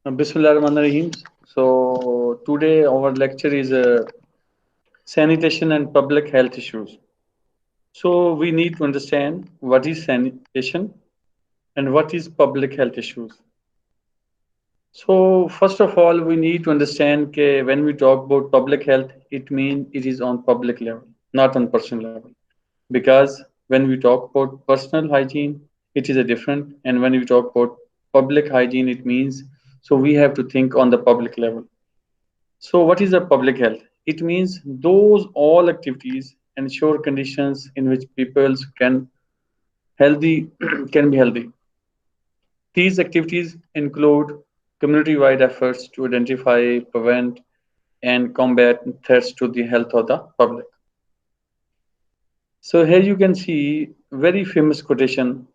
Bismillahirrahmanirrahim. So today our lecture is sanitation and public health issues. So we need to understand what is sanitation and what is public health issues. So first of all, we need to understand that when we talk about public health, it means it is on public level, not on personal level. Because when we talk about personal hygiene, it is a different, and when we talk about public hygiene, it means so we have to think on the public level. So, what is the public health? It means those all activities ensure conditions in which people can healthy can be healthy. These activities include community-wide efforts to identify, prevent, and combat threats to the health of the public. So here you can see very famous quotation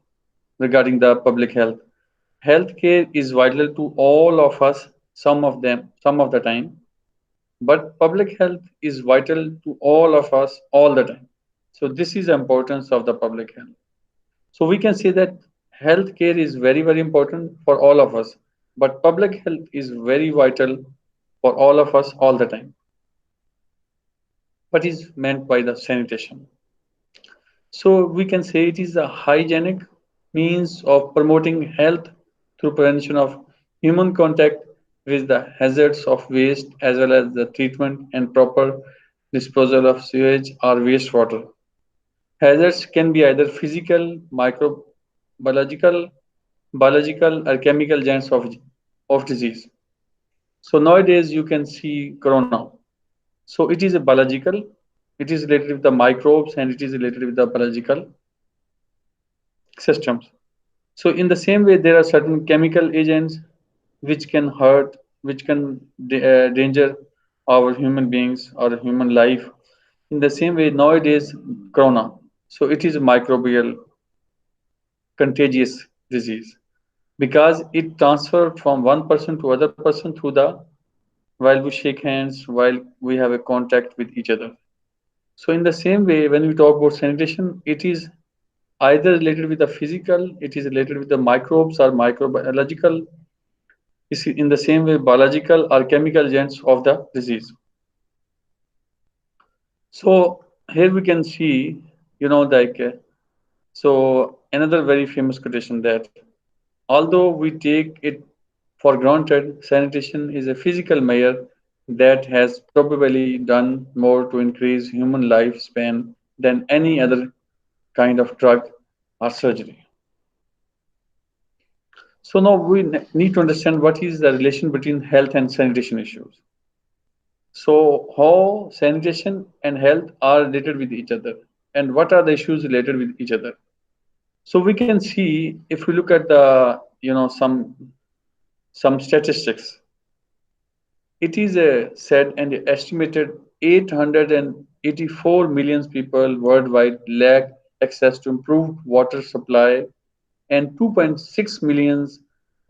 regarding the public health. Healthcare is vital to all of us, some of the time, but public health is vital to all of us all the time. So this is the importance of the public health. So we can say that healthcare is very, very important for all of us, but public health is very vital for all of us all the time. What is meant by the sanitation? So we can say it is a hygienic means of promoting health through prevention of human contact with the hazards of waste as well as the treatment and proper disposal of sewage or wastewater. Hazards can be either physical, microbiological, biological, or chemical agents of disease. So nowadays you can see corona. So it is a biological, it is related with the microbes and it is related with the biological systems. So in the same way, there are certain chemical agents which can hurt, which can danger our human beings or human life. In the same way, nowadays, corona. So it is a microbial contagious disease because it transferred from one person to other person through the while we shake hands, while we have a contact with each other. So in the same way, when we talk about sanitation, it is either related with the physical, it is related with the microbes or microbiological, is in the same way biological or chemical agents of the disease. So here we can see, so another very famous quotation that although we take it for granted, sanitation is a physical measure that has probably done more to increase human lifespan than any other kind of drug or surgery. So now we need to understand what is the relation between health and sanitation issues. So how sanitation and health are related with each other and what are the issues related with each other. So we can see if we look at the some statistics. It is said and estimated 884 million people worldwide lack access to improved water supply and 2.6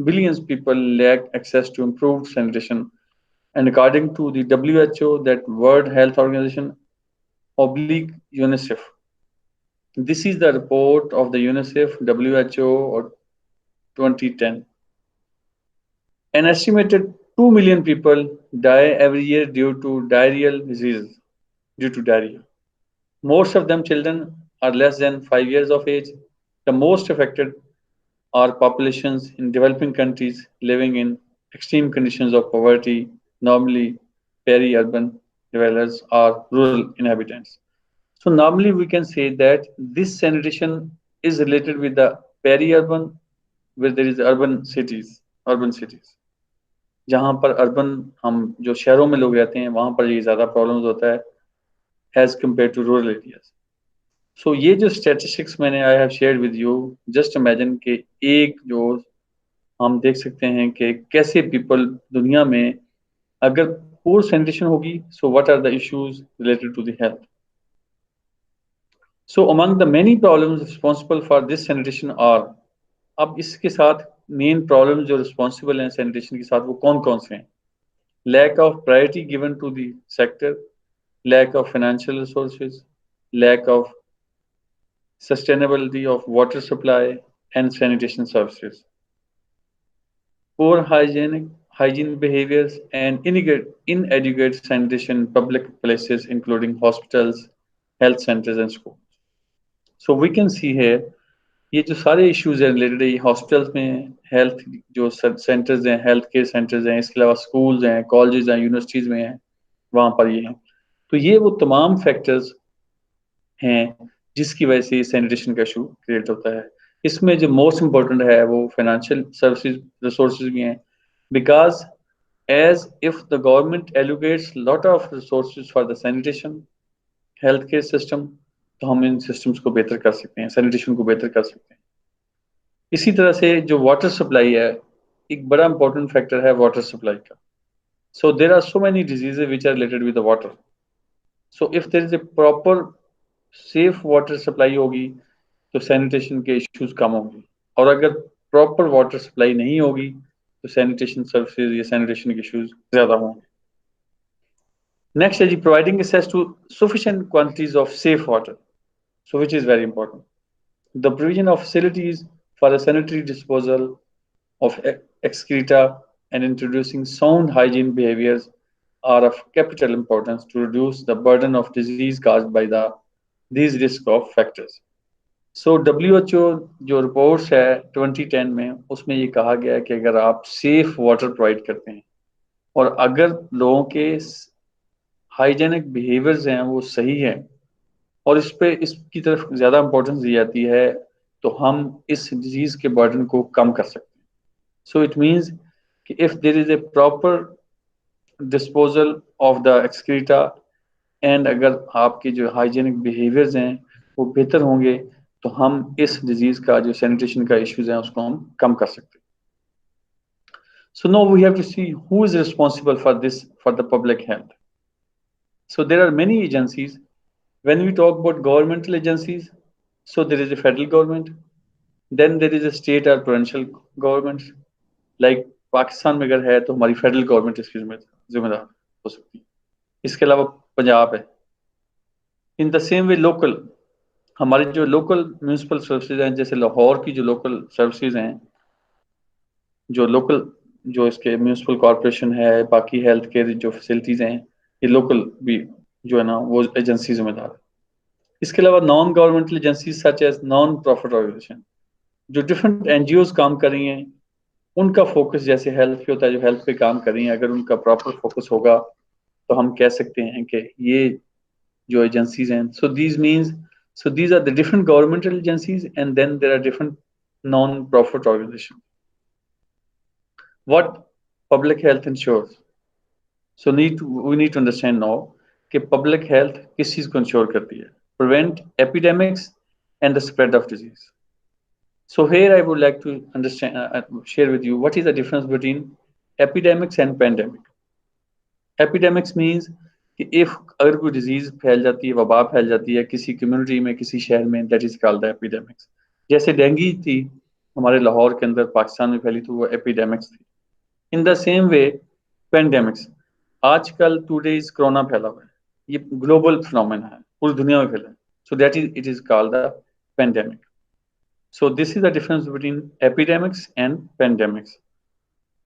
billions people lack access to improved sanitation. And according to the WHO, that World Health Organization oblique UNICEF, this is the report of the UNICEF WHO or 2010. An estimated 2 million people die every year due to diarrheal diseases, due to diarrhea. Most of them children are less than 5 years of age. The most affected are populations in developing countries living in extreme conditions of poverty, normally peri-urban dwellers or rural inhabitants. So normally we can say that this sanitation is related with the peri-urban where there is urban cities. जहाँ पर urban हम जो शहरों में लोग रहते हैं वहाँ पर ये ज़्यादा प्रॉब्लम्स होता है as compare to rural areas so ये जो स्टैटिस्टिक्स मैंने I have shared with you just imagine के एक जो हम देख सकते हैं कि कैसे पीपल दुनिया में अगर पूर सैनिटेशन होगी so what are the issues related to the health so among the many problems responsible for this sanitation are अब इसके साथ मेन प्रॉब्लम जो रिस्पॉन्सिबल हैं सैनिटेशन के साथ वो कौन कौन से हैं lack of priority given to the sector, lack of financial resources, lack of sustainability of water supply and sanitation services, poor hygiene behaviors, and inadequate sanitation in public places, including hospitals, health centers, and schools. So we can see here, ये जो सारे issues हैं related है, ये hospitals में health जो centres हैं, health care centres हैं, इसके अलावा स्कूल्स हैं, कॉलेजेस हैं, यूनिवर्सिटीज में हैं, वहाँ पर ये हैं। तो ये वो तमाम फैक्टर्स हैं जिसकी वजह से सैनिटेशन का इशू क्रिएट होता है। इसमें जो मोस्ट इम्पोर्टेंट है वो फाइनेंशियल सर्विसेज रिसोर्सेज भी हैं, because as if the government allocates lot of resources for the sanitation healthcare system, तो हम इन सिस्टम्स को बेहतर कर सकते हैं, सैनिटेशन को बेहतर कर सकते हैं। इसी तरह से जो वाटर सप्लाई है, एक बड़ा इंपॉर्टेंट फैक्टर है वाटर सप्लाई का। So there are so many diseases which are related with the water. So if there is a proper safe water supply होगी तो सैनिटेशन के इश्यूज कम होंगे, और अगर प्रॉपर वाटर सप्लाई नहीं होगी तो सैनिटेशन सर्विसेज या सैनिटेशन के इश्यूज ज्यादा होंगे। नेक्स्ट है जी, providing access to sufficient quantities of safe water, so which is very important. The provision of facilities for the sanitary disposal of excreta and introducing sound hygiene behaviors are of capital importance to reduce the burden of disease caused by these risk of factors. So WHO जो reports है 2010 में, उसमें ये कहा गया है कि अगर आप सेफ वाटर प्रोवाइड करते हैं और अगर लोगों के हाइजेनिक बिहेवियर्स हैं वो सही है और इस पे इसकी तरफ ज्यादा इंपॉर्टेंस दी जाती है, तो हम इस डिजीज के बर्डन को कम कर सकते हैं। सो इट मींस कि if there is a proper disposal of the excreta and अगर आपके जो हाइजेनिक बिहेवियर्स हैं वो बेहतर होंगे, तो हम इस डिजीज का जो सैनिटेशन का इश्यूज है उसको हम कम कर सकते हैं। So now we have to see who is responsible for this, for the public health. So there are many agencies. When we talk about governmental agencies, so there is a federal government, then there is a state or provincial governments. Like Pakistan में अगर है तो हमारी federal government इसकी जिम्मेदार हो सकती है। इसके अलावा पंजाब है। In the same way local, हमारे जो लोकल म्यूनिसिपल सर्विसेज हैं, जैसे लाहौर की जो लोकल सर्विसेज हैं, जो लोकल जो इसके म्यूनिसिपल कॉरपोरेशन है, बाकी हेल्थ केयर जो फैसिलिटीज हैं, ये लोकल भी जो है ना वो एजेंसी जिम्मेदार है। इसके अलावा non governmental agencies such as non profit organisation, जो डिफरेंट एनजीओज काम कर रही हैं, उनका फोकस जैसे हेल्थ पे होता है, जो हेल्थ पे काम कर रही हैं, अगर उनका प्रॉपर फोकस होगा तो हम कह सकते हैं कि ये जो एजेंसीज हैं, so these means, so these are the different governmental agencies and then there are different non profit organisation. What public health ensures, so we need to understand now कि पब्लिक हेल्थ किस चीज को ensure करती है, prevent epidemics and the spread of disease. So here I would like to understand, share with you what is the difference between epidemics and pandemic. Epidemics means कि if अगर कोई disease फैल जाती है, वबा फैल जाती है किसी community में, किसी शहर में, that is called the epidemics. जैसे डेंगू थी हमारे लाहौर के अंदर, पाकिस्तान में फैली, तो वो epidemics थी। In the same way, pandemics, आजकल today's कोरोना फैला हुआ है, ये global phenomena है, पूरी दुनिया में फैला है, so that is, it is called the pandemic. So this is the difference between epidemics and pandemics.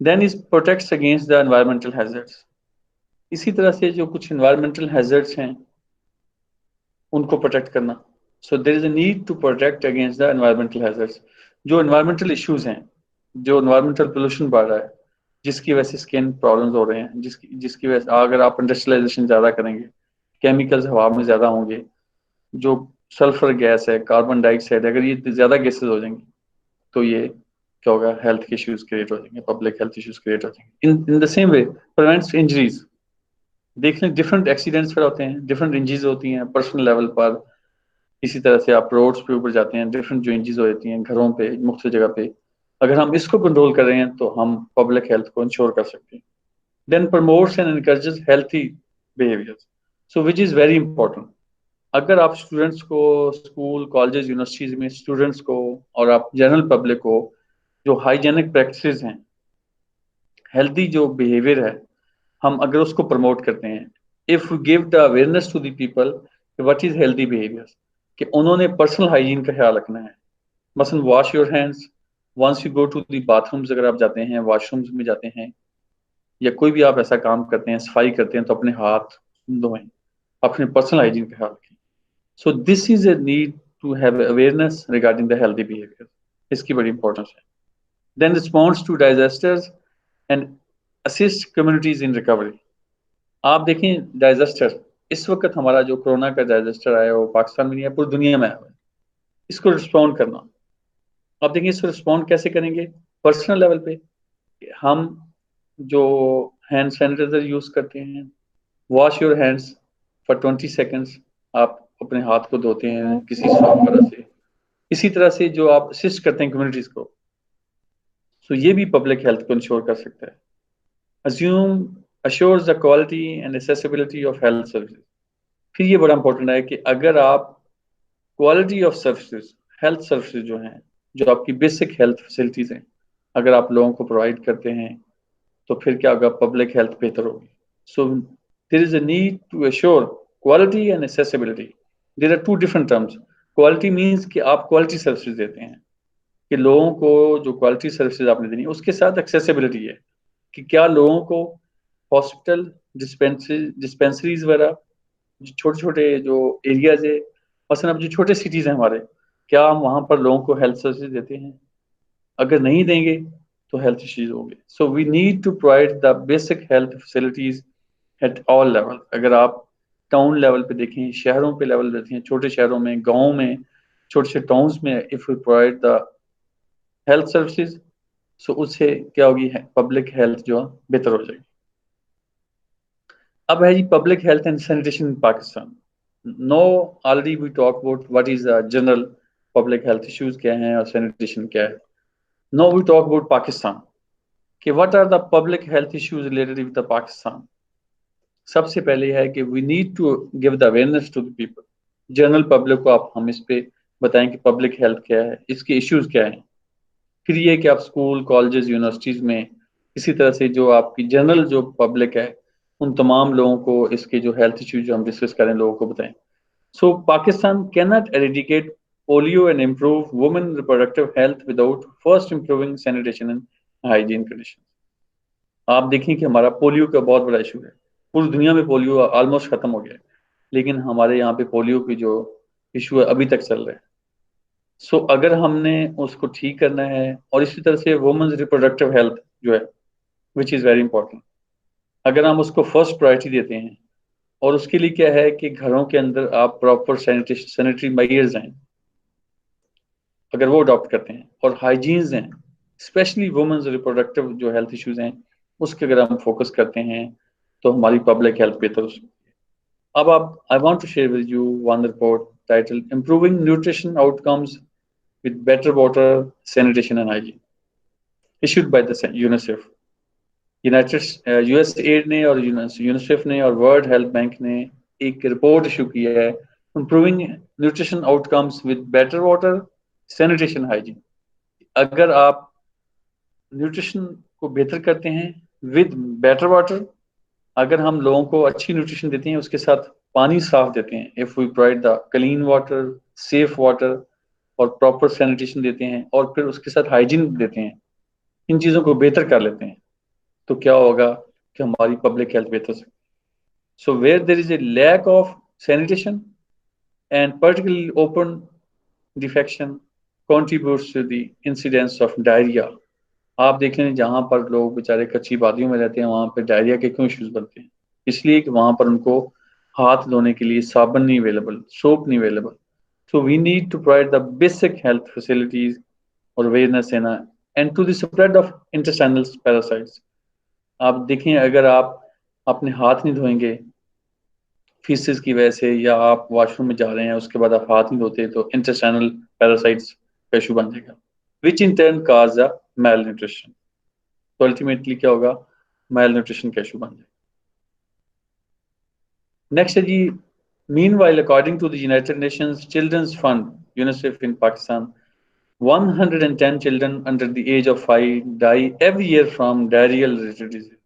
Then is protects against the environmental hazards. इसी तरह से जो कुछ environmental hazards हैं उनको protect करना. So there is a need to protect against the environmental hazards. जो environmental issues हैं, जो environmental pollution बढ़ रहा है, जिसकी वजह से स्किन प्रॉब्लम्स हो रहे हैं, जिसकी वजह से अगर आप इंडस्ट्रियलाइजेशन ज़्यादा करेंगे, केमिकल्स हवा में ज़्यादा होंगे, जो सल्फर गैस है, कार्बन डाइऑक्साइड, अगर ये ज़्यादा गैसेज हो जाएंगी तो ये क्या होगा, हेल्थ के इश्यूज क्रिएट हो जाएंगे, पब्लिक हेल्थ इश्यूज क्रिएट हो जाएंगे। In the same way prevents injuries, देख लें डिफरेंट एक्सीडेंट्स फिर होते हैं, डिफरेंट इंजरीज होती हैं पर्सनल लेवल पर। इसी तरह से आप रोड्स पे ऊपर जाते हैं, डिफरेंट जो इंजरीज हो जाती हैं घरों पे, मुख्तलिफ जगह पे, अगर हम इसको कंट्रोल कर रहे हैं तो हम पब्लिक हेल्थ को इंश्योर कर सकते हैं। Then promotes and encourages healthy behaviours, so which is very important. अगर आप स्टूडेंट्स को स्कूल, कॉलेजेस, यूनिवर्सिटीज में स्टूडेंट्स को और आप जनरल पब्लिक को जो हाइजेनिक प्रैक्टिसेस हैं, हेल्दी जो बिहेवियर है, हम अगर उसको प्रमोट करते हैं, if we give the awareness to the people what is healthy behaviour, कि उन्होंने पर्सनल हाइजीन का ख्याल रखना है। मसलन wash your hands once you go to the bathrooms, अगर आप जाते हैं वॉशरूम्स में जाते हैं या कोई भी आप ऐसा काम करते हैं, सफाई करते हैं, तो अपने हाथ धोएं, अपने पर्सनल हाइजीन का ख्याल रखें. So this is a need to have awareness regarding the healthy behaviour. इसकी बड़ी इंपॉर्टेंस है. Then response to disasters and assist communities in recovery. आप देखें डाइजेस्टर, इस वक्त हमारा जो कोरोना का डाइजेस्टर आया है वो पाकिस्तान में नहीं है, पूरी दुनिया में आया हुआ है. इसको रिस्पॉन्ड करना, आप देखिए इसको रिस्पॉन्ड कैसे करेंगे. पर्सनल लेवल पे हम जो हैंड सैनिटाइजर यूज करते हैं, wash your hands for 20 seconds. आप अपने हाथ को धोते हैं किसी साफ वगैरह से. इसी तरह से जो आप असिस्ट करते हैं कम्युनिटीज को, तो ये भी पब्लिक हेल्थ को इंश्योर कर सकता है. Assume assures the quality and accessibility of health services. फिर ये बड़ा इंपॉर्टेंट है कि अगर आप quality of services, health services जो हैं, जो आपकी बेसिक हेल्थ फैसिलिटीज हैं, अगर आप लोगों को प्रोवाइड करते हैं, तो फिर क्या होगा, पब्लिक हेल्थ बेहतर होगी. So there is a need to assure quality and accessibility. There are two different terms. Quality means कि आप क्वालिटी सर्विसेज देते हैं, कि लोगों को जो क्वालिटी सर्विसेज आपने देनी है. उसके साथ एक्सेसिबिलिटी है कि क्या लोगों को हॉस्पिटल, डिस्पेंसरीज वगैरह, छोटे छोटे जो एरियाज है, मसलन अब जो छोटे सिटीज हैं हमारे, क्या हम वहाँ पर लोगों को हेल्थ सर्विसेज देते हैं. अगर नहीं देंगे तो हेल्थ इश्यूज होंगे. So we need to provide the basic health facilities at all level. अगर आप टाउन लेवल पे देखें, शहरों पे लेवल देखें, छोटे शहरों में, गाँव में, छोटे छोटे टाउन्स में, if we provide the health services, so उससे क्या होगी, पब्लिक हेल्थ जो है बेहतर हो जाएगी. अब है जी public health and sanitation in Pakistan. No, already we talk about what is general public health issues क्या हैं और सैनिटेशन क्या है. No we talk about Pakistan, कि what are the public health issues related with the Pakistan. सबसे पहले है कि we need to give the awareness to the people. General public को आप हम इस पे बताएं कि पब्लिक हेल्थ क्या है, इसके इश्यूज क्या हैं. फिर ये कि आप स्कूल, कॉलेजेस, यूनिवर्सिटीज में इसी तरह से जो आपकी जनरल जो पब्लिक है, उन तमाम लोगों को इसके जो हेल्थ इश्यूज जो हम डिस्कस करें, लोगों को बताएं. So Pakistan can not eradicate polio and improve women reproductive health without first improving sanitation and hygiene conditions. आप देखें कि हमारा पोलियो का बहुत बड़ा इशू है. पूरी दुनिया में पोलियो ऑलमोस्ट खत्म हो गया है, लेकिन हमारे यहाँ पे पोलियो की जो इशू है अभी तक चल रहा है. सो अगर हमने उसको ठीक करना है, और इसी तरह से वुमेन्स रिप्रोडक्टिव हेल्थ जो है, विच इज़ वेरी इंपॉर्टेंट, अगर हम उसको फर्स्ट प्रायोरिटी देते हैं, और उसके लिए क्या है कि घरों के अंदर आप प्रॉपर सैनिटरी मेजर्स हैं, अगर वो अडॉप्ट करते हैं, और हाइजीन्स हैं, स्पेशली वुमेन्स रिप्रोडक्टिव जो हेल्थ इश्यूज हैं, उसके अगर हम फोकस करते हैं, तो हमारी पब्लिक हेल्थ बेहतर हो सकती है. अब आप, I want to share with you one report title improving nutrition outcomes with better water, sanitation and hygiene, issued by the UNICEF. United US aid ने और यूनिसेफ ने और वर्ल्ड हेल्थ बैंक ने एक रिपोर्ट इशू की है, improving nutrition outcomes with better water, sanitation, hygiene. अगर आप न्यूट्रिशन को बेहतर करते हैं विद बेटर वाटर, अगर हम लोगों को अच्छी न्यूट्रिशन देते हैं, उसके साथ पानी साफ देते हैं, if we provide the clean water, safe water, और प्रॉपर सैनिटेशन देते हैं, और फिर उसके साथ हाइजीन देते हैं, इन चीज़ों को बेहतर कर लेते हैं, तो क्या होगा कि हमारी पब्लिक हेल्थ बेहतर सकती है. So where there is a lack of sanitation and particularly open defecation contributes to the incidence of diarrhoea. आप देख लें जहाँ पर लोग बेचारे कच्ची वादियों में रहते हैं, वहाँ पे डायरिया के क्यों इश्यूज बनते हैं, इसलिए कि वहाँ पर उनको हाथ धोने के लिए साबुन नहीं अवेलेबल, सोप नहीं available. So we need to provide the basic health facilities और अवेयरनेस देना, and to the spread of intestinal parasites. आप देखें अगर आप अपने हाथ नहीं धोएंगे फीसेस की वजह से, या आप वॉशरूम में जा रहे हैं उसके बाद आप हाथ नहीं धोते, तो इंटेस्टाइनल पैरासाइट्स का इशू बन जाएगा, which in turn cause the malnutrition. तो अल्टीमेटली क्या होगा, मेल न्यूट्रिशन का इशू बन जाएगा. नेक्स्ट है जी, meanwhile according to the United Nations children's fund UNICEF in Pakistan, 110 children under the age of 5 die every year from diarrheal-related disease,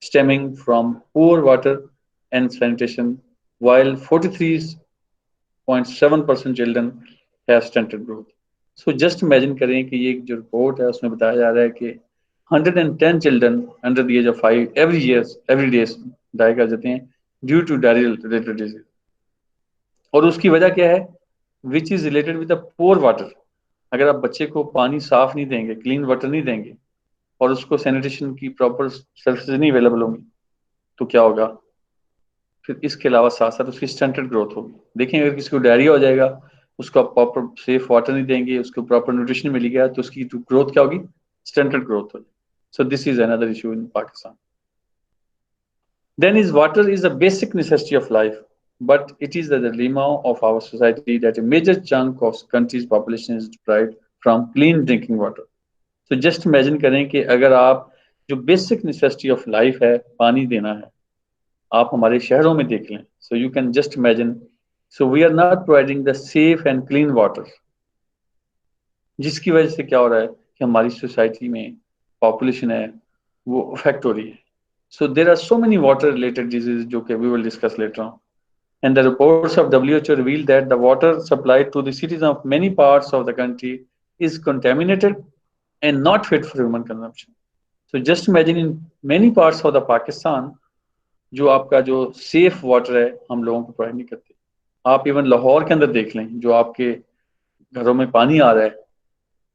stemming from poor water and sanitation, while 43.7% children have stunted growth. So just imagine करें कि ये जो report है उसमें बताया जा रहा है कि 110 children under the age of 5 every day die कर जाते हैं due to diarrhoeal related disease. और उसकी वजह क्या है? Which is related with the poor water. अगर आप बच्चे को पानी साफ नहीं देंगे, क्लीन वाटर नहीं देंगे, और उसको सैनिटेशन की प्रॉपर सर्विसेज नहीं अवेलेबल होंगी, तो क्या होगा? फिर इसके अलावा साथ साथ उसकी स्टंटेड ग्रोथ होगी। देखें, अगर किसी को डायरिया हो जाएगा, उसको आप प्रॉपर सेफ वाटर नहीं देंगे, उसको प्रॉपर न्यूट्रिशन मिलेगा, तो उसकी ग्रोथ क्या होगी? स्टंटेड ग्रोथ होगी। सो this is another issue in Pakistan. Then is water is a basic necessity of life, but it is the dilemma of our society that a major chunk of country's population is deprived from clean drinking water. So just imagine करें कि अगर आप जो basic necessity of life है, पानी देना है, आप हमारे शहरों में देख लें. So you can just imagine. So we are not providing the safe and clean water. जिसकी वजह से क्या हो रहा है कि हमारी सोसाइटी में पॉपुलेशन है वो अफेक्ट हो रही है. So there are so many water related diseases जो कि we will discuss later on. And the reports of WHO reveal that the water supplied to the cities of many parts of the country is contaminated and not fit for human consumption. So just imagine in many parts of the Pakistan जो आपका जो safe water है हम लोगों को provide नहीं करते. आप इवन लाहौर के अंदर देख लें, जो आपके घरों में पानी आ रहा है,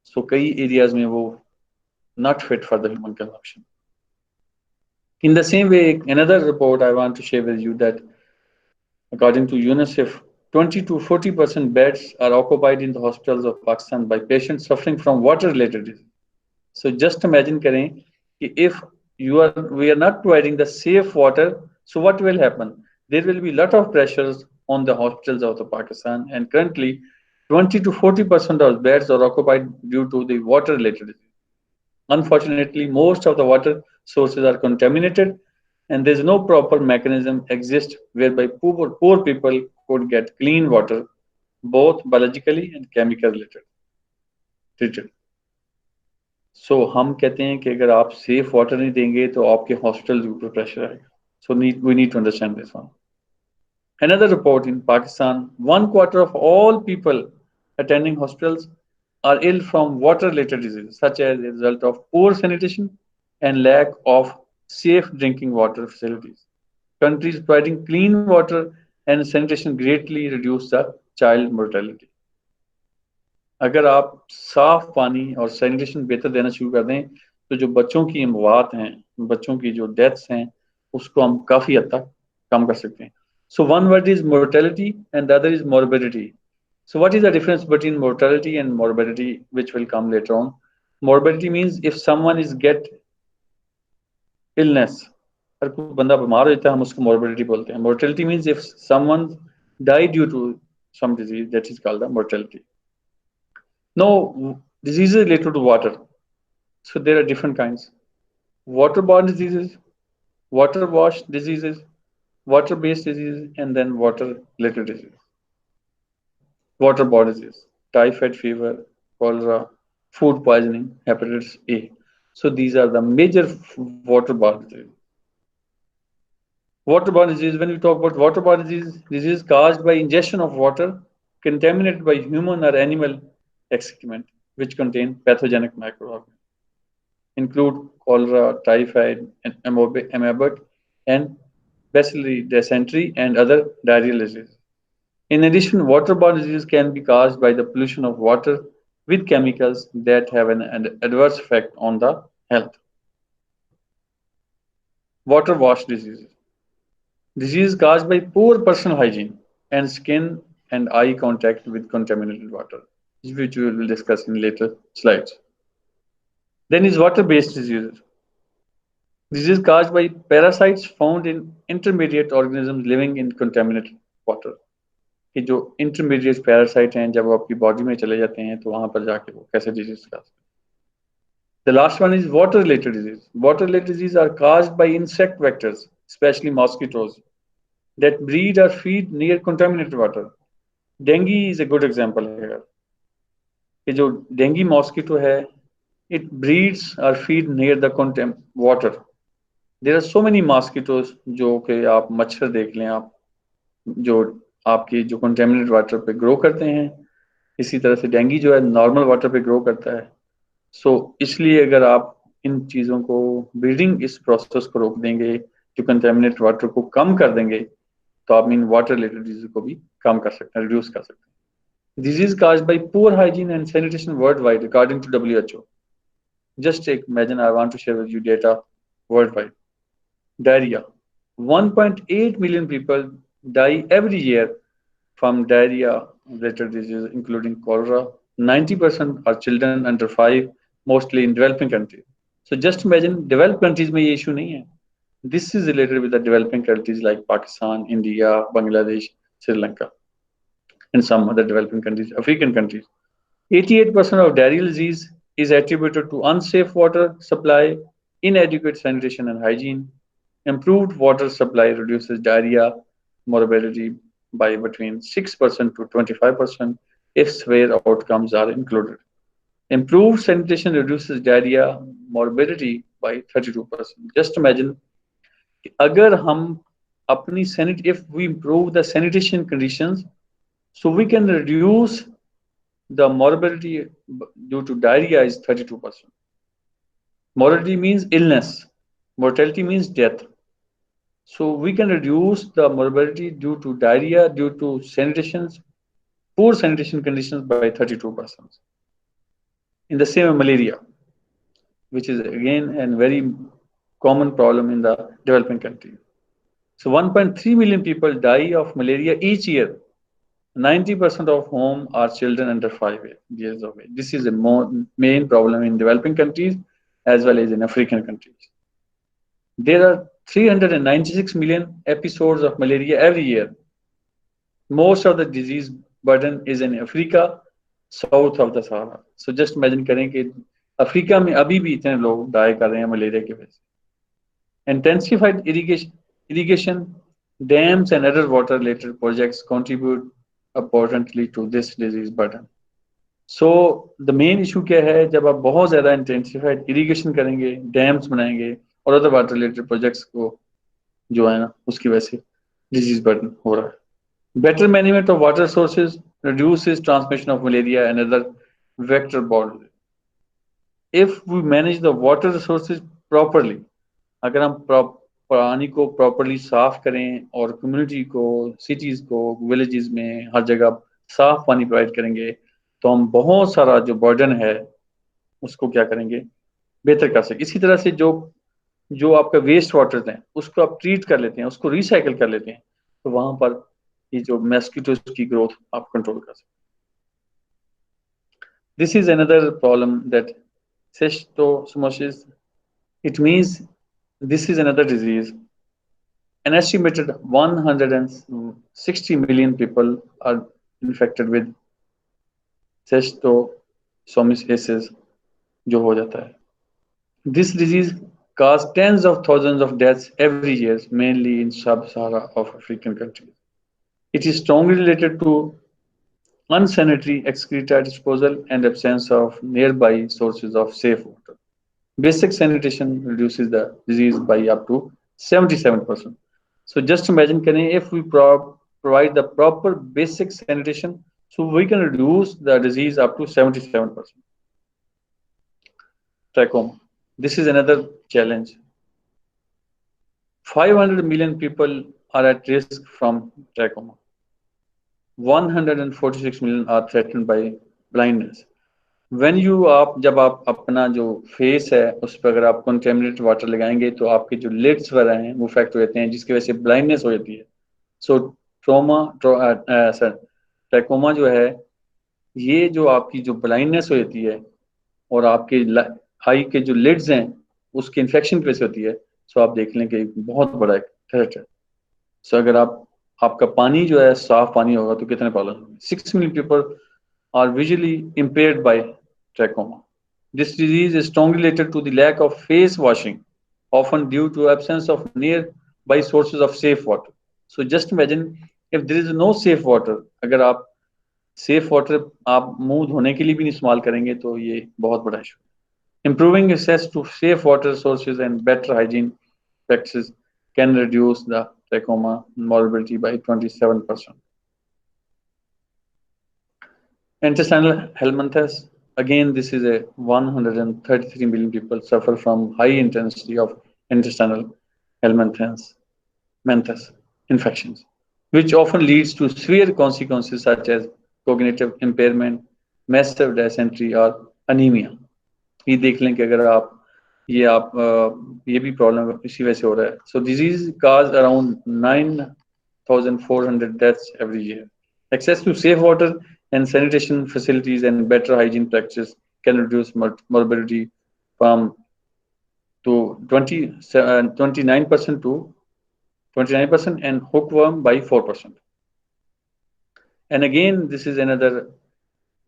सो कई एरियाज में वो not fit for the human consumption. In the same way, another report I want to share with you that according to UNICEF, 20 to 40% beds are occupied in the hospitals of Pakistan by patients suffering from water-related disease. So just imagine करें कि if we are not providing the safe water, so what will happen? There will be a lot of pressures on the hospitals of the Pakistan, and currently 20 to 40% of beds are occupied due to the water-related disease. Unfortunately, most of the water sources are contaminated, and there's no proper mechanism exists whereby poor people could get clean water, both biologically and chemical related treated. So हम कहते हैं कि अगर आप safe water नहीं देंगे तो आपके हॉस्पिटल के ऊपर प्रेशर आएगा. So we need to understand this one. Another report in Pakistan, 1/4 of all people attending hospitals are ill from water-related diseases, such as a result of poor sanitation and lack of safe drinking water facilities. Countries providing clean water and sanitation greatly reduce the child mortality. अगर आप साफ पानी और sanitation बेहतर देना शुरू कर दें, तो जो बच्चों की अमवात हैं, बच्चों की जो डेथ्स हैं, उसको हम काफ़ी हद तक कम कर सकते हैं. So one word is mortality and the other is morbidity. So what is the difference between mortality and morbidity, which will come later on? Morbidity means if someone is get illness, अगर कोई बंदा बीमार हो जाता है हम उसको morbidity बोलते हैं. Mortality means if someone die due to some disease, that is called the mortality. No, diseases related to water. So there are different kinds. Waterborne diseases, water wash diseases, water-based diseases, and then water-related diseases. Waterborne disease, typhoid fever, cholera, food poisoning, hepatitis A. So these are the major waterborne diseases. Waterborne disease, when we talk about waterborne disease caused by ingestion of water contaminated by human or animal excrement, which contain pathogenic microorganisms, include cholera, typhoid, and amoebic, and bacillary dysentery, and other diarrheal diseases. In addition, waterborne disease can be caused by the pollution of water with chemicals that have an adverse effect on the health. Water wash diseases. Disease caused by poor personal hygiene and skin and eye contact with contaminated water, which we will discuss in later slides. Then is water-based diseases. Disease caused by parasites found in intermediate organisms living in contaminated water. कि जो intermediate parasite हैं जब वो आपकी body में चले जाते हैं तो वहाँ पर जाके वो कैसे disease का. The last one is water-related disease. Water-related diseases are caused by insect vectors, especially mosquitoes, that breed or feed near contaminated water. Dengue is a good example here. कि जो dengue mosquito है, it breeds or feed near the water. There are so many mosquitoes जो कि आप मच्छर देख लें, आप जो आपकी जो contaminated water पे grow करते हैं, इसी तरह से डेंगू जो है नॉर्मल वाटर पे ग्रो करता है. सो इसलिए अगर आप इन चीज़ों को, ब्रीडिंग इस प्रोसेस को रोक देंगे, जो कंटेमिनेट वाटर को कम कर देंगे, तो आप इन वाटर रिलेटेड डिजीज को भी कम कर सकते हैं, रिड्यूस कर सकते हैं. Disease caused by poor hygiene and sanitation worldwide, according to WHO. Just take, imagine, I want to share with you data worldwide. Diarrhea. 1.8 million people die every year from diarrhea related diseases, including cholera. 90% are children under 5, mostly in developing countries. So just imagine, developed countries में ये issue नहीं है. This is related with the developing countries like Pakistan, India, Bangladesh, Sri Lanka, and some other developing countries, African countries. 88% of diarrheal disease is attributed to unsafe water supply, inadequate sanitation and hygiene. Improved water supply reduces diarrhea morbidity by between 6% to 25% if severe outcomes are included. Improved sanitation reduces diarrhea morbidity by 32%. Just imagine, अगर हम अपनी if we improve the sanitation conditions, so we can reduce the morbidity due to diarrhea is 32%. Morbidity means illness. Mortality means death. So we can reduce the morbidity due to diarrhea due to poor sanitation conditions by 32%. In the same way, malaria, which is again a very common problem in the developing countries. So 1.3 million people die of malaria each year. 90% of whom are children under 5 years of age. This is a main problem in developing countries as well as in African countries. There are 396 million episodes of malaria every year. Most of the disease burden is in Africa, south of the Sahara. So just imagine करें कि Africa में अभी भी इतने लोग die कर रहे हैं मलेरिया की वजह से. Intensified irrigation, dams and other water-related projects contribute importantly to this disease burden. So the main issue क्या है, जब आप बहुत ज़्यादा intensified irrigation करेंगे, dams बनाएंगे और other water-related projects को जो है ना उसकी वजह से disease burden हो रहा है. Better management of water sources reduces transmission of malaria and other vector-borne. If we manage the water resources properly, अगर हम पानी को प्रॉपरली साफ करें और कम्युनिटी को, सिटीज को, विलेजेस में हर जगह साफ पानी प्रोवाइड करेंगे, तो हम बहुत सारा जो बर्डन है उसको क्या करेंगे, बेहतर कर सकें. इसी तरह से जो जो आपका वेस्ट वाटर हैं उसको आप ट्रीट कर लेते हैं, उसको रिसाइकिल कर लेते हैं, तो वहां पर ये जो मस्किटोज की ग्रोथ आप कंट्रोल कर सकते हैं. This is another problem that schistosomiasis. It means this is another disease. An estimated 160 million people are infected with schistosomiasis जो हो जाता है. This disease causes tens of thousands of deaths every year, mainly in sub-Sahara of African countries. It is strongly related to unsanitary excreta disposal and absence of nearby sources of safe water. Basic sanitation reduces the disease by up to 77%. So just imagine, if we provide the proper basic sanitation, so we can reduce the disease up to 77%. Trachoma. This is another challenge. 500 million people are at risk from trachoma. 146 million are threatened by blindness. जब आप अपना जो face है उस पर अगर आप contaminated water लगाएंगे तो आपके जो लिड्स वगैरह हैं वो इफेक्ट हो जाते हैं, जिसकी वजह से ब्लाइंडनेस हो जाती है. सो ट्रैकोमा जो है, ये जो आपकी जो ब्लाइंडनेस हो जाती है और आपके आई के जो लिड्स हैं उसके इन्फेक्शन की वजह से होती है, सो आप देख लें कि बहुत बड़ा एक थ्रेट है. सो अगर आपका पानी जो है साफ पानी होगा तो कितने प्रॉब्लम होंगे. 6 million people are visually impaired by trachoma. This disease is strongly related to the lack of face washing, often due to absence of nearby sources of safe water. So just imagine, if there is no safe water, अगर आप safe water आप मुंह धोने के लिए भी नहीं इस्तेमाल करेंगे तो ये बहुत बड़ा issue. Improving access to safe water sources and better hygiene practices can reduce the trachoma morbidity by 27%. Intestinal helminthes. Again, this is a 133 million people suffer from high intensity of intestinal helminthes infections, which often leads to severe consequences such as cognitive impairment, massive dysentery or anemia. ये देख लें कि अगर आप ये भी problem इसी वजह से हो रहा है. So disease cause around 9,400 deaths every year. Access to safe water and sanitation facilities and better hygiene practices can reduce morbidity from to 29% to 29% and hookworm by 4%. And again, this is another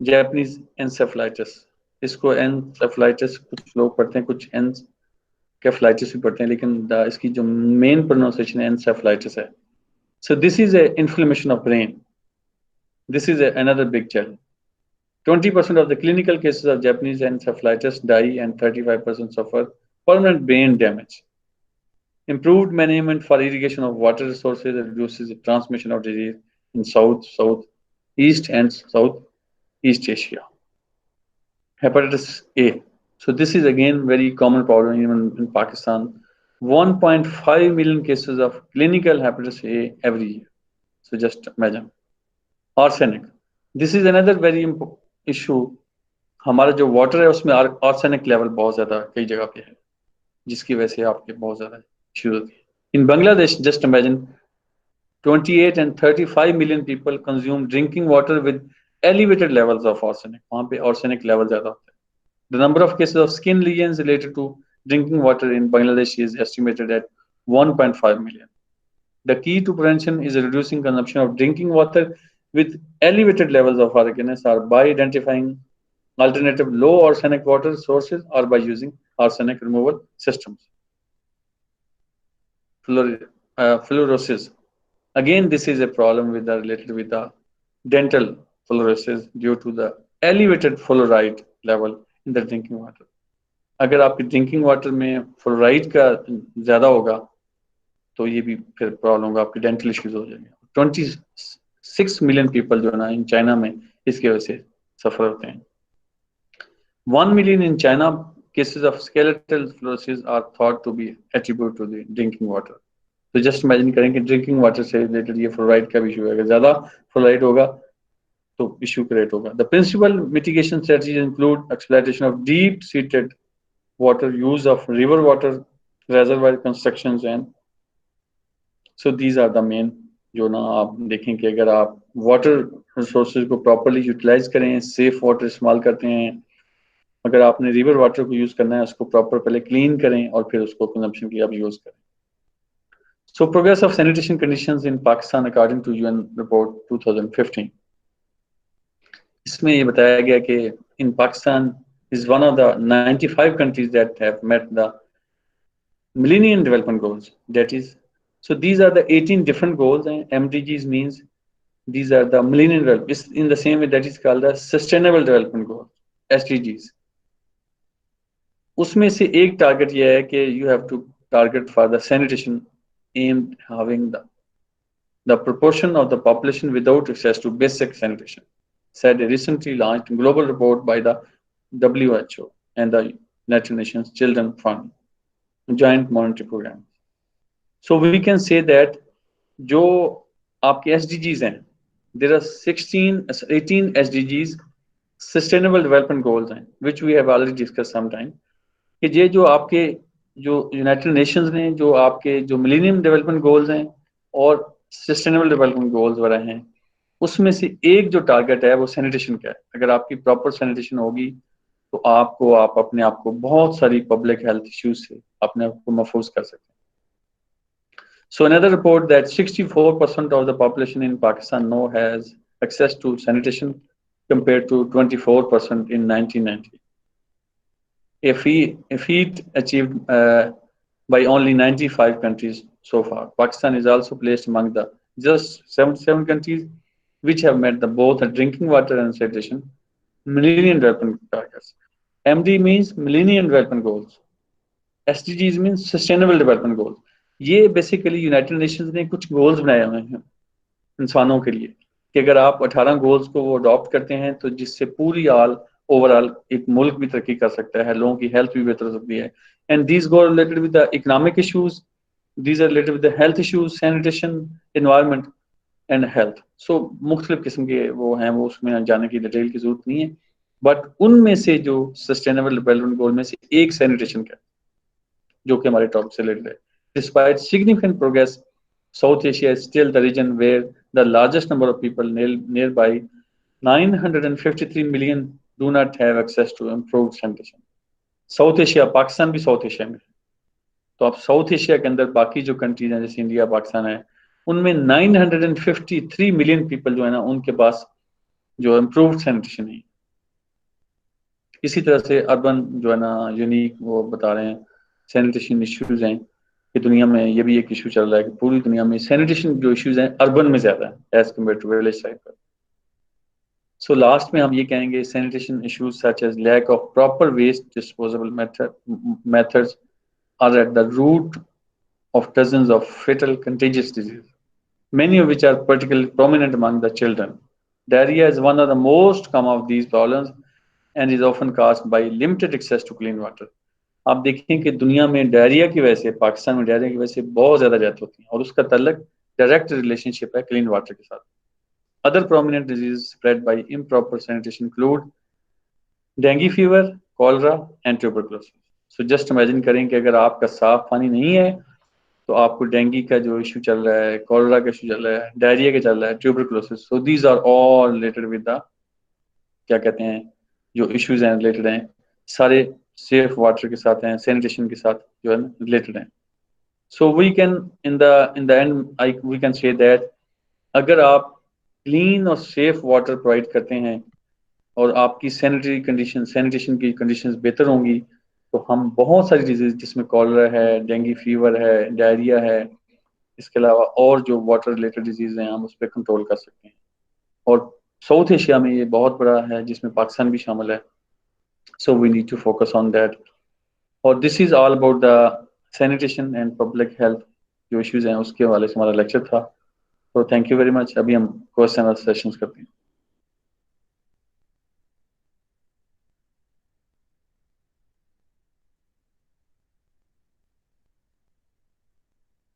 Japanese encephalitis. इसको encephalitis कुछ लोग पढ़ते हैं, कुछ encephalitis भी पढ़ते हैं, लेकिन इसकी जो main pronunciation है encephalitis है. So this is a inflammation of brain. This is another big challenge. 20% of the clinical cases of Japanese encephalitis die and 35% suffer permanent brain damage. Improved management for irrigation of water resources reduces the transmission of disease in Southeast and Southeast Asia. Hepatitis A. So this is again very common problem even in Pakistan. 1.5 million cases of clinical hepatitis A every year. So just imagine. Arsenic. This is another very important issue. हमारा जो water है उसमें arsenic level बहुत ज्यादा कई जगह पे है, जिसकी वजह से आपके बहुत ज्यादा इश्यूज होती है. इन Bangladesh, just imagine 28 and 35 million people consume drinking water with elevated levels of arsenic. वहाँ पे arsenic level ज्यादा होता है. The number of cases of skin lesions related to drinking water in Bangladesh is estimated at 1.5 million. The key to prevention is reducing consumption of drinking water with elevated levels of arsenic or by identifying alternative low arsenic water sources or by using arsenic removal systems. Fluorosis. Again, this is a problem related with the dental fluorosis due to the elevated fluoride level in the drinking water. अगर आपकी drinking water में fluoride का ज्यादा होगा तो ये भी फिर प्रॉब्लम होगा, आपके डेंटल इश्यूज हो जाएंगे. 26 मिलियन पीपल जो है ना इन चाइना में इसकी वजह से सफर होते हैं. 1 million in China cases of skeletal fluorosis are thought to be attributed to the drinking water. तो जस्ट इमेजिन करें कि ड्रिंकिंग वाटर से रिलेटेड ये फ्लोराइड का भी इशू है. अगर ज्यादा फ्लोराइड होगा तो इशू क्रिएट होगा. The principal mitigation strategies include exploitation of deep seated water, use of river water reservoir constructions and so these are the main. जो ना आप देखें कि अगर आप वाटर रिसोर्सेज को प्रॉपरली यूटिलाइज करें, सेफ वाटर इस्तेमाल करते हैं, अगर आपने रिवर वाटर को यूज करना है उसको प्रॉपर पहले क्लीन करें और फिर उसको कंजम्पशन के लिए आप यूज करें. So progress of sanitation conditions in Pakistan according to UN report 2015. इसमें ये बताया गया कि in Pakistan is one of the 95 countries that have met the Millennium Development Goals. That is, so these are the 18 different goals, and MDGs means these are the Millennium Development. In the same way that is called the Sustainable Development Goals, SDGs. उसमें से एक target ये है कि you have to target for the sanitation aimed having the proportion of the population without access to basic sanitation, said a recently launched global report by the WHO and the United Nations Children Fund Joint Monitoring Program. So we can say that जो आपके SDGs हैं, there are 18 SDGs Sustainable Development Goals हैं, which we have already discussed sometime. कि ये जो आपके जो United Nations ने जो आपके जो मिलेनियम डेवलपमेंट गोल्स हैं और सस्टेनेबल डेवलपमेंट गोल्स वगैरह हैं, उसमें से एक जो टारगेट है वो सैनिटेशन का है. अगर आपकी प्रॉपर सैनिटेशन होगी तो आप अपने आप को बहुत सारी पब्लिक हेल्थ इश्यूज से अपने आप को महफूज कर सकते हैं. So another report that 64% of the population in Pakistan now has access to sanitation compared to 24% in 1990. A feat achieved by only 95 countries so far. Pakistan is also placed among the just 77 countries which have met both the drinking water and sanitation Millennium Development Targets. MD means Millennium Development Goals. SDGs means Sustainable Development Goals. ये basically United Nations ने कुछ goals बनाए हुए हैं इंसानों के लिए कि अगर आप 18 गोल्स को वो अडॉप्ट करते हैं तो जिससे पूरी आल ओवरऑल एक मुल्क भी तरक्की कर सकता है, लोगों की हेल्थ भी बेहतर हो सकती है। And these go related with the economic issues, these are related with the health issues, sanitation, environment and health. So मुख्तलिफ किस्म के वो हैं, वो उसमें जाने की डिटेल की जरूरत नहीं है। बट उनमें से जो सस्टेनेबल डेवलपमेंट गोल में से एक सैनिटेशन का, जो कि हमारे टॉपिक से रिलेटेड है। Despite significant progress, south Asia is still the region where the largest number of people, nearby 953 million, do not have access to improved sanitation। South Asia, Pakistan भी साउथ एशिया में है। तो आप साउथ एशिया के अंदर बाकी जो कंट्रीज हैं जैसे इंडिया, पाकिस्तान है, उनमें 953 मिलियन पीपल जो है ना, उनके पास जो इम्प्रूव्ड सैनिटेशन है। इसी तरह से अर्बन जो है ना, यूनिक वो बता रहे हैं सैनिटेशन इश्यूज हैं कि दुनिया में ये भी एक इशू चल रहा है कि पूरी दुनिया में सैनिटेशन जो इश्यूज हैं अर्बन में ज्यादा है as compare to village side पर। सो लास्ट में हम ये कहेंगे sanitation issues such as lack of proper waste disposable methods are at the root of dozens of fatal contagious diseases, many of which are particularly prominent among the children. Diarrhea is one of the most common of these problems and is often caused by limited access to clean water। आप देखें कि दुनिया में diarrhoea की वजह से, पाकिस्तान में diarrhoea की वजह से बहुत ज्यादा डेथ होती है और उसका तल्लक डायरेक्ट रिलेशनशिप है क्लीन वाटर के साथ। Other prominent disease spread by improper sanitation include dengue fever, cholera and tuberculosis. So just imagine करें कि अगर आपका साफ पानी नहीं है तो आपको डेंगू का जो इशू चल रहा है, कॉलरा का इशू चल रहा है, डायरिया का चल रहा है, tuberculosis, so these are all related with the, क्या कहते हैं, जो इश्यूज हैं रिलेटेड हैं, सारे सेफ वाटर के साथ हैं, सैनिटेशन के साथ जो है रिलेटेड हैं। So we can in the end I we can say that अगर आप क्लीन और सेफ वाटर प्रोवाइड करते हैं और आपकी सैनिटरी कंडीशन, सैनिटेशन की कंडीशंस बेहतर होंगी, तो हम बहुत सारी डिजीज जिसमें कॉलरा है, डेंगू फीवर है, डायरिया है, इसके अलावा और जो वाटर रिलेटेड डिजीज हैं हम उस पर कंट्रोल कर सकते हैं। और साउथ एशिया में ये बहुत बड़ा है जिसमें पाकिस्तान भी शामिल है। So we need to focus on that. और this is all about the sanitation and public health जो इश्यूज हैं उसके हवाले से हमारा लेक्चर था। तो थैंक यू वेरी मच। अभी हम क्वेश्चन और सेशंस करते हैं।